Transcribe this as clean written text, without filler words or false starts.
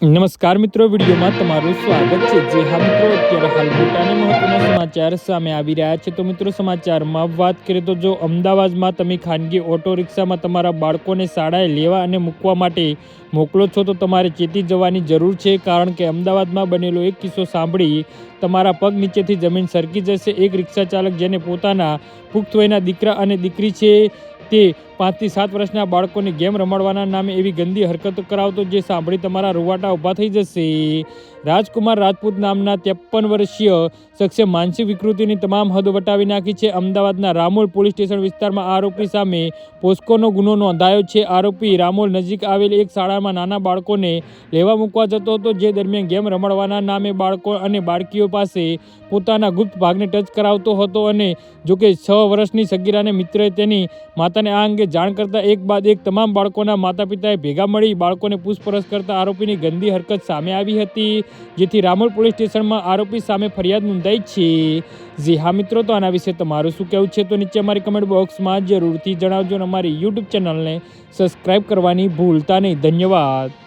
નમસ્કાર મિત્રો, વિડીયોમાં તમારું સ્વાગત છે। જે હા મિત્રો, અત્યારે હાલ મોટા અને મહત્વના સમાચાર સામે આવી રહ્યા છે। તો મિત્રો, સમાચારમાં વાત કરીએ તો જો અમદાવાદમાં તમે ખાનગી ઓટો રિક્ષામાં તમારા બાળકોને શાળાએ લેવા અને મૂકવા માટે મોકલો છો તો તમારે ચેતી જવાની જરૂર છે, કારણ કે અમદાવાદમાં બનેલો એક કિસ્સો સાંભળી તમારા પગ નીચેથી જમીન સરકી જશે। એક રિક્ષા ચાલક જેને પોતાના પુખ્ત વયના દીકરા અને દીકરી છે તે 5 થી 7 વર્ષના બાળકોને ગેમ રમાડવાના નામે એવી ગંદી હરકતો કરાવતો, જે સાંભળી તમારા રૂવાટા ઊભા થઈ જશે। રાજકુમાર રાજપૂત નામના 53 વર્ષીય શખ્સે માનસિક વિકૃતિની તમામ હદો વટાવી નાખી છે। અમદાવાદના રામોલ પોલીસ સ્ટેશન વિસ્તારમાં આરોપી સામે પોસ્કોનો ગુનો નોંધાયો છે। આરોપી રામોલ નજીક આવેલી એક શાળામાં નાના બાળકોને લેવા મૂકવા જતો હતો, જે દરમિયાન ગેમ રમાડવાના નામે બાળકો અને બાળકીઓ પાસે પોતાના ગુપ્ત ભાગને ટચ કરાવતો હતો અને જોકે 6 વર્ષની સગીરાને મિત્રએ તેની માતાને આ અંગે જાણ કરતા એક બાદ એક તમામ બાળકોના માતા પિતાએ ભેગા મળી બાળકોને પૂછપરછ કરતા આરોપીની ગંદી હરકત સામે આવી હતી, જેથી રામોલ પોલીસ સ્ટેશનમાં આરોપી સામે ફરિયાદ નોંધાઈ છે। જી હા મિત્રો, તો આના વિશે તમારું શું કહેવું છે તો નીચે અમારી કમેન્ટ બોક્સમાં જરૂરથી જણાવજો અને અમારી યુટ્યુબ ચેનલને સબસ્ક્રાઈબ કરવાની ભૂલતા નહીં। ધન્યવાદ।